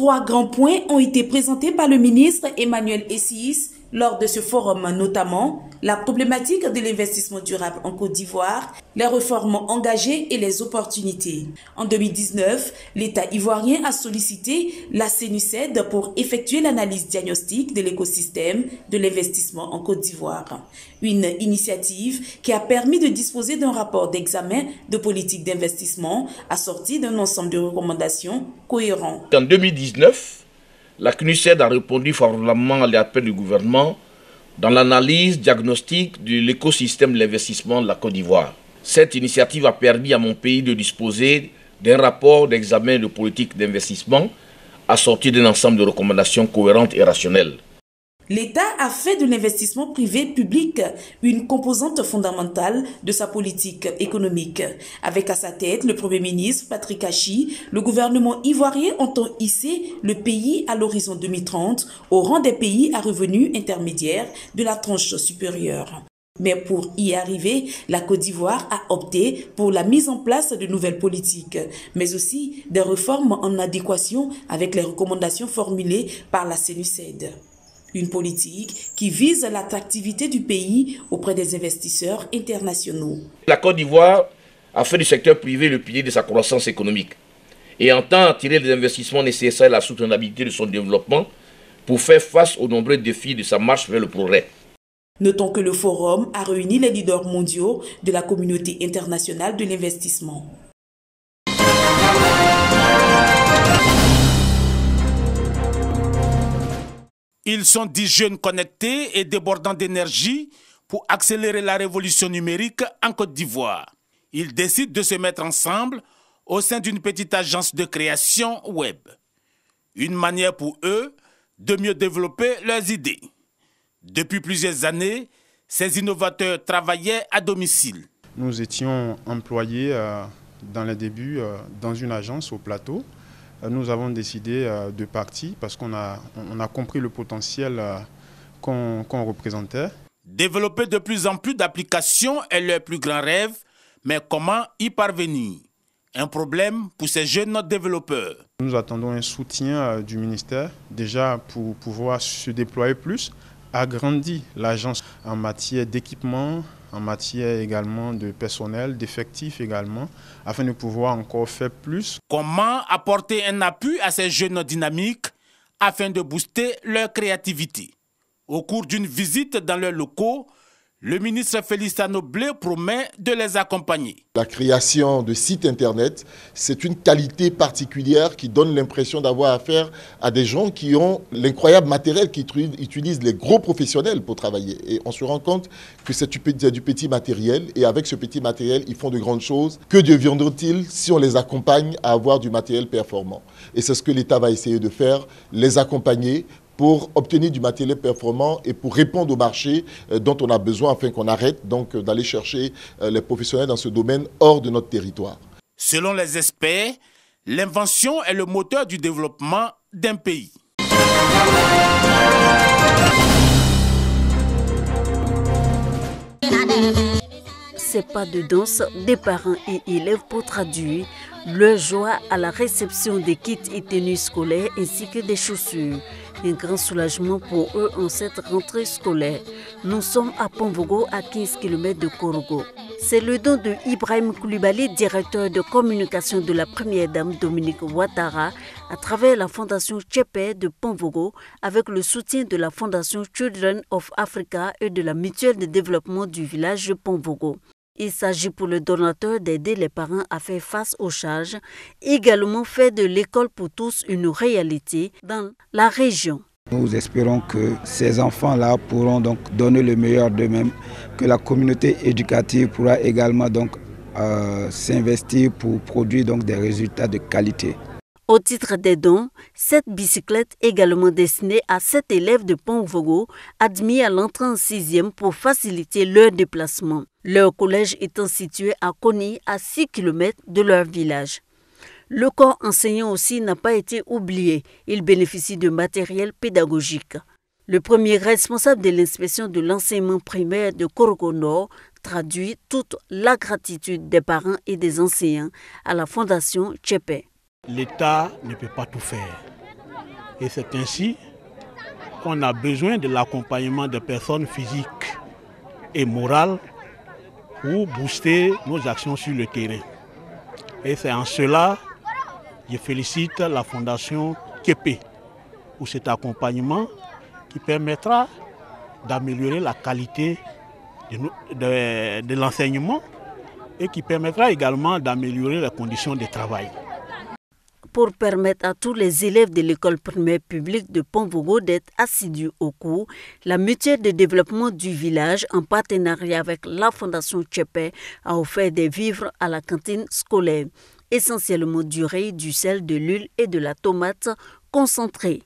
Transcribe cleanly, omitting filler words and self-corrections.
3 grands points ont été présentés par le ministre Emmanuel Essis lors de ce forum, notamment la problématique de l'investissement durable en Côte d'Ivoire, les réformes engagées et les opportunités. En 2019, l'État ivoirien a sollicité la CNUSED pour effectuer l'analyse diagnostique de l'écosystème de l'investissement en Côte d'Ivoire. Une initiative qui a permis de disposer d'un rapport d'examen de politique d'investissement assorti d'un ensemble de recommandations cohérents. En 2019, la CNUSED a répondu favorablement à l'appel du gouvernement dans l'analyse diagnostique de l'écosystème de l'investissement de la Côte d'Ivoire. Cette initiative a permis à mon pays de disposer d'un rapport d'examen de politique d'investissement assorti d'un ensemble de recommandations cohérentes et rationnelles. L'État a fait de l'investissement privé-public une composante fondamentale de sa politique économique. Avec à sa tête le Premier ministre Patrick Achi, le gouvernement ivoirien entend hisser le pays à l'horizon 2030 au rang des pays à revenus intermédiaires de la tranche supérieure. Mais pour y arriver, la Côte d'Ivoire a opté pour la mise en place de nouvelles politiques, mais aussi des réformes en adéquation avec les recommandations formulées par la CNUSED. Une politique qui vise l'attractivité du pays auprès des investisseurs internationaux. La Côte d'Ivoire a fait du secteur privé le pilier de sa croissance économique et entend attirer les investissements nécessaires à la soutenabilité de son développement pour faire face aux nombreux défis de sa marche vers le progrès. Notons que le forum a réuni les leaders mondiaux de la communauté internationale de l'investissement. Ils sont 10 jeunes connectés et débordants d'énergie pour accélérer la révolution numérique en Côte d'Ivoire. Ils décident de se mettre ensemble au sein d'une petite agence de création web. Une manière pour eux de mieux développer leurs idées. Depuis plusieurs années, ces innovateurs travaillaient à domicile. Nous étions employés dans les débuts dans une agence au plateau. Nous avons décidé de partir parce qu'on a compris le potentiel qu'on représentait. Développer de plus en plus d'applications est leur plus grand rêve, mais comment y parvenir? Un problème pour ces jeunes développeurs. Nous attendons un soutien du ministère, déjà pour pouvoir se déployer plus, agrandir l'agence en matière d'équipement, en matière également de personnel, d'effectifs également, afin de pouvoir encore faire plus. Comment apporter un appui à ces jeunes dynamiques afin de booster leur créativité? Au cours d'une visite dans leurs locaux, le ministre Félix Anoblé promet de les accompagner. La création de sites internet, c'est une qualité particulière qui donne l'impression d'avoir affaire à des gens qui ont l'incroyable matériel, qui utilisent les gros professionnels pour travailler. Et on se rend compte que c'est du petit matériel et avec ce petit matériel, ils font de grandes choses. Que deviendront-ils si on les accompagne à avoir du matériel performant? Et c'est ce que l'État va essayer de faire, les accompagner pour obtenir du matériel performant et pour répondre au marché dont on a besoin afin qu'on arrête donc d'aller chercher les professionnels dans ce domaine hors de notre territoire. Selon les experts, l'invention est le moteur du développement d'un pays. Ces pas de danse des parents et élèves pour traduire leur joie à la réception des kits et tenues scolaires ainsi que des chaussures. Un grand soulagement pour eux en cette rentrée scolaire. Nous sommes à Ponvogo, à 15 km de Korogo. C'est le don de Ibrahim Koulibaly, directeur de communication de la première dame Dominique Ouattara, à travers la fondation Tchépé de Ponvogo, avec le soutien de la fondation Children of Africa et de la mutuelle de développement du village de Ponvogo. Il s'agit pour le donateur d'aider les parents à faire face aux charges, également faire de l'école pour tous une réalité dans la région. Nous espérons que ces enfants-là pourront donc donner le meilleur d'eux-mêmes, que la communauté éducative pourra également donc s'investir pour produire donc des résultats de qualité. Au titre des dons, cette bicyclette également destinée à 7 élèves de Ponvogo admis à l'entrée en 6e pour faciliter leur déplacement. Leur collège étant situé à Koni, à 6 km de leur village. Le corps enseignant aussi n'a pas été oublié. Il bénéficie de matériel pédagogique. Le premier responsable de l'inspection de l'enseignement primaire de Korogo Nord traduit toute la gratitude des parents et des enseignants à la fondation Tchépé. L'État ne peut pas tout faire. Et c'est ainsi qu'on a besoin de l'accompagnement des personnes physiques et morales pour booster nos actions sur le terrain. Et c'est en cela que je félicite la Fondation Képé pour cet accompagnement qui permettra d'améliorer la qualité de l'enseignement et qui permettra également d'améliorer les conditions de travail. Pour permettre à tous les élèves de l'école primaire publique de Pont-Vogo d'être assidus au cours, la mutuelle de développement du village, en partenariat avec la Fondation Tchépé, a offert des vivres à la cantine scolaire, essentiellement du riz, du sel, de l'huile et de la tomate concentrée.